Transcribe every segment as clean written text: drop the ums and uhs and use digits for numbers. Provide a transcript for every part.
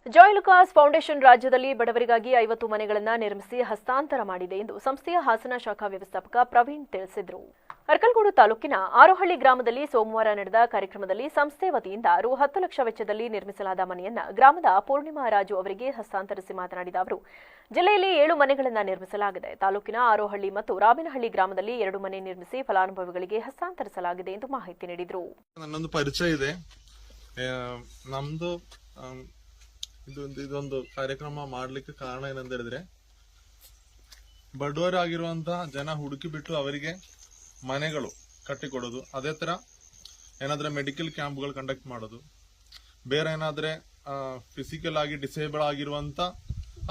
Joy Lucas foundation ರಾಜ್ಯದಲ್ಲಿ ಬಡವರಿಗಾಗಿ 50 ಮನೆಗಳನ್ನು ನಿರ್ಮಿಸಿ ಹಸ್ತಾಂತರ ಮಾಡಿದೆ ಎಂದು ಸಂಸ್ಥೆಯ ಹಾಸನ ಶಾಖಾ ವ್ಯವಸ್ಥಾಪಕ ಪ್ರವೀಣ್ ತಿಳಿಸಿದರು. ಅರಕಲಗೂಡು ತಾಲೂಕಿನ ಆರೋಹಳ್ಳಿ ಗ್ರಾಮದಲ್ಲಿ ಸೋಮವಾರ ನಡೆದ ಕಾರ್ಯಕ್ರಮದಲ್ಲಿ ಸಂಸ್ಥೆ ವತಿಯಿಂದ ರು 10 ಲಕ್ಷ ವೆಚ್ಚದಲ್ಲಿ ನಿರ್ಮಿಸಲಾದ ಮನೆಯನ್ನು ಗ್ರಾಮದ ಪೂರ್ಣಿಮಾ ರಾಜು ಅವರಿಗೆ ಹಸ್ತಾಂತರಿಸಿ ಮಾತನಾಡಿದ ಅವರು, ಜಿಲ್ಲೆಯಲ್ಲಿ 7 ಮನೆಗಳನ್ನು ನಿರ್ಮಿಸಲಾಗಿದೆ. ತಾಲೂಕಿನ ಆರೋಹಳ್ಳಿ ಮತ್ತು ರಾಬಿನಹಳ್ಳಿ ಗ್ರಾಮದಲ್ಲಿ 2 ಮನೆ ನಿರ್ಮಿಸಿ ಫಲಾನುಭವಿಗಳಿಗೆ ಹಸ್ತಾಂತರಿಸಲಾಗಿದೆ ಎಂದು ಮಾಹಿತಿ ನೀಡಿದರು. ನನ್ನೊಂದು ಪರಿಚಯ ಇದೆ. ನಮ್ದು ಇದೊಂದು ಕಾರ್ಯಕ್ರಮ ಮಾಡ್ಲಿಕ್ಕೆ ಕಾರಣ ಏನಂತ ಹೇಳಿದ್ರೆ, ಬಡವರಾಗಿರುವಂತಹ ಜನ ಹುಡುಕಿ ಬಿಟ್ಟು ಅವರಿಗೆ ಮನೆಗಳು ಕಟ್ಟಿಕೊಡೋದು, ಅದೇ ತರ ಏನಾದ್ರೆ ಮೆಡಿಕಲ್ ಕ್ಯಾಂಪ್ಗಳು ಕಂಡಕ್ಟ್ ಮಾಡೋದು, ಬೇರೆ ಏನಾದ್ರೆ ಫಿಸಿಕಲ್ ಆಗಿ ಡಿಸೇಬಲ್ ಆಗಿರುವಂತ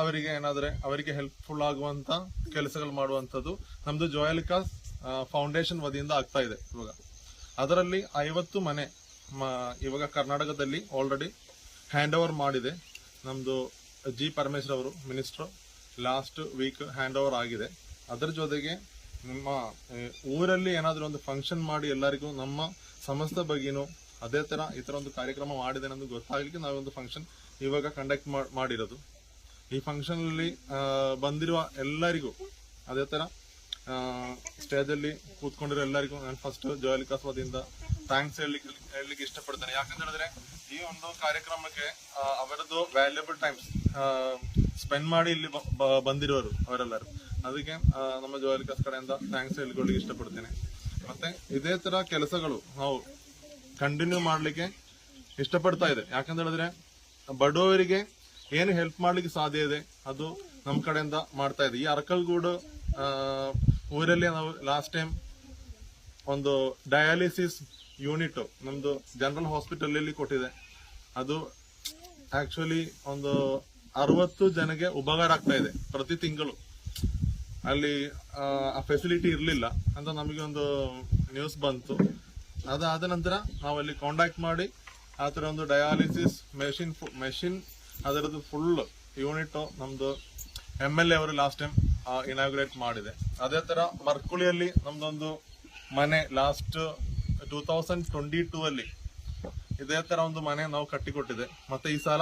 ಅವರಿಗೆ ಹೆಲ್ಪ್ಫುಲ್ ಆಗುವಂತ ಕೆಲಸಗಳು ಮಾಡುವಂತದ್ದು ನಮ್ದು ಜಾಯ್ ಲುಕಾಸ್ ಫೌಂಡೇಶನ್ ವತಿಯಿಂದ ಆಗ್ತಾ ಇದೆ. ಇವಾಗ ಅದರಲ್ಲಿ 50 ಮನೆ ಇವಾಗ ಕರ್ನಾಟಕದಲ್ಲಿ ಆಲ್ರೆಡಿ ಹ್ಯಾಂಡ್ ಓವರ್ ಮಾಡಿದೆ. ನಮ್ದು ಜಿ ಪರಮೇಶ್ವರ್ ಅವರು minister last week hand over ಆಗಿದೆ. ಅದರ ಜೊತೆಗೆ ನಮ್ಮ ಊರಲ್ಲಿ ಏನಾದ್ರೂ ಒಂದು ಫಂಕ್ಷನ್ ಮಾಡಿ ಎಲ್ಲರಿಗೂ ನಮ್ಮ ಸಂಸ್ಥೆ ಬಗ್ಗೆನೂ ಅದೇ ತರ ಈ ತರ ಒಂದು ಕಾರ್ಯಕ್ರಮ ಮಾಡಿದೆ ಅನ್ನೋದು ಗೊತ್ತಾಗ್ಲಿಕ್ಕೆ ನಾವೊಂದು ಫಂಕ್ಷನ್ ಇವಾಗ ಕಂಡಕ್ಟ್ ಮಾಡಿರೋದು. ಈ ಫಂಕ್ಷನ್ ಅಲ್ಲಿ ಬಂದಿರುವ ಎಲ್ಲರಿಗೂ ಅದೇ ತರ ಸ್ಟೇಜ್ ಅಲ್ಲಿ ಕೂತ್ಕೊಂಡಿರೋ ಎಲ್ಲರಿಗೂ ನಾನು ಫಸ್ಟ್ ಜಾಯ್ ಲುಕಾಸ್ ವತಿಯಿಂದ ಥ್ಯಾಂಕ್ಸ್ ಹೇಳಲಿಕ್ಕೆ ಇಷ್ಟಪಡ್ತೇನೆ. ಯಾಕಂತ ಹೇಳಿದ್ರೆ ಈ ಒಂದು ಕಾರ್ಯಕ್ರಮಕ್ಕೆ ಅವರದ್ದು ವ್ಯಾಲ್ಯೂಬಲ್ ಟೈಮ್ಸ್ ಸ್ಪೆಂಡ್ ಮಾಡಿ ಇಲ್ಲಿ ಬಂದಿರೋರು ಅವರೆಲ್ಲರೂ. ಅದಕ್ಕೆ ನಮ್ಮ ಜಾಯ್ ಲುಕಾಸ್ ಕಡೆಯಿಂದ ಥ್ಯಾಂಕ್ಸ್ ಹೇಳಿಕೊಳ್ಳಿಕ್ಕೆ ಇಷ್ಟಪಡ್ತೇನೆ. ಮತ್ತೆ ಇದೇ ತರ ಕೆಲಸಗಳು ನಾವು ಕಂಟಿನ್ಯೂ ಮಾಡ್ಲಿಕ್ಕೆ ಇಷ್ಟಪಡ್ತಾ ಇದೆ. ಯಾಕಂತ ಹೇಳಿದ್ರೆ ಬಡವರಿಗೆ ಏನು ಹೆಲ್ಪ್ ಮಾಡ್ಲಿಕ್ಕೆ ಸಾಧ್ಯ ಇದೆ ಅದು ನಮ್ಮ ಕಡೆಯಿಂದ ಮಾಡ್ತಾ ಇದೆ. ಈ ಅರಕಲಗೂಡು ಊರಲ್ಲಿ ನಾವು ಲಾಸ್ಟ್ ಟೈಮ್ ಒಂದು ಡಯಾಲಿಸಿಸ್ ಯೂನಿಟ್ ನಮ್ದು ಜನರಲ್ ಹಾಸ್ಪಿಟಲ್ ಅಲ್ಲಿ ಕೊಟ್ಟಿದೆ. ಅದು ಆಕ್ಚುಲಿ ಒಂದು 60 ಜನಕ್ಕೆ ಉಪಕಾರ ಆಗ್ತಾ ಇದೆ ಪ್ರತಿ ತಿಂಗಳು. ಅಲ್ಲಿ ಆ ಫೆಸಿಲಿಟಿ ಇರ್ಲಿಲ್ಲ ಅಂತ ನಮಗೆ ಒಂದು ನ್ಯೂಸ್ ಬಂತು. ಅದಾದ ನಂತರ ನಾವಲ್ಲಿ ಕಾಂಟ್ಯಾಕ್ಟ್ ಮಾಡಿ ಆ ತರ ಒಂದು ಡಯಾಲಿಸಿಸ್ ಮೆಷಿನ್ ಅದರದ್ದು ಫುಲ್ ಯೂನಿಟ್ ನಮ್ದು MLA ಅವರು ಲಾಸ್ಟ್ ಟೈಮ್ ಇನಾಗ್ರೇಟ್ ಮಾಡಿದೆ. ಅದೇ ತರ ಮರ್ಕುಳಿಯಲ್ಲಿ ನಮ್ದೊಂದು ಮನೆ ಲಾಸ್ಟ್ 2022 ಅಲ್ಲಿ ಇದೇ ತರ ಒಂದು ಮನೆ ನಾವು ಕಟ್ಟಿಕೊಟ್ಟಿದೆ. ಮತ್ತೆ ಈ ಸಲ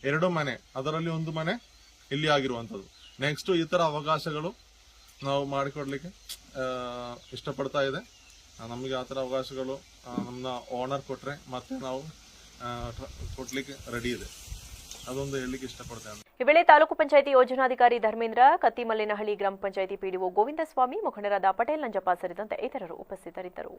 2 ಮನೆ, ಅದರಲ್ಲಿ ಒಂದು ಮನೆ ಇಲ್ಲಿ ಆಗಿರುವಂತದ್ದು. ನೆಕ್ಸ್ಟ್ ಈ ತರ ಅವಕಾಶಗಳು ನಾವು ಮಾಡಿಕೊಡ್ಲಿಕ್ಕೆ ಇಷ್ಟಪಡ್ತಾ ಇದೆ. ನಮಗೆ ಆ ತರ ಅವಕಾಶಗಳು ನಮ್ಮ ಓನರ್ ಕೊಟ್ರೆ ಮತ್ತೆ ನಾವು ಕೊಡ್ಲಿಕ್ಕೆ ರೆಡಿ ಇದೆ. ಅದೊಂದು ಹೇಳಲಿಕ್ಕೆ ಇಷ್ಟಪಡ್ತೇನೆ. ಈ ವೇಳೆ ತಾಲೂಕು ಪಂಚಾಯಿತಿ ಯೋಜನಾಧಿಕಾರಿ ಧರ್ಮೇಂದ್ರ, ಕತ್ತಿಮಲ್ಲೇನಹಳ್ಳಿ ಗ್ರಾಮ ಪಂಚಾಯಿತಿ ಪಿಡಿಒ ಗೋವಿಂದಸ್ವಾಮಿ, ಮುಖಂಡರಾದ ಪಟೇಲ್ ನಂಜಪ್ಪ ಸೇರಿದಂತೆ ಇತರರು ಉಪಸ್ಥಿತರಿದ್ದರು.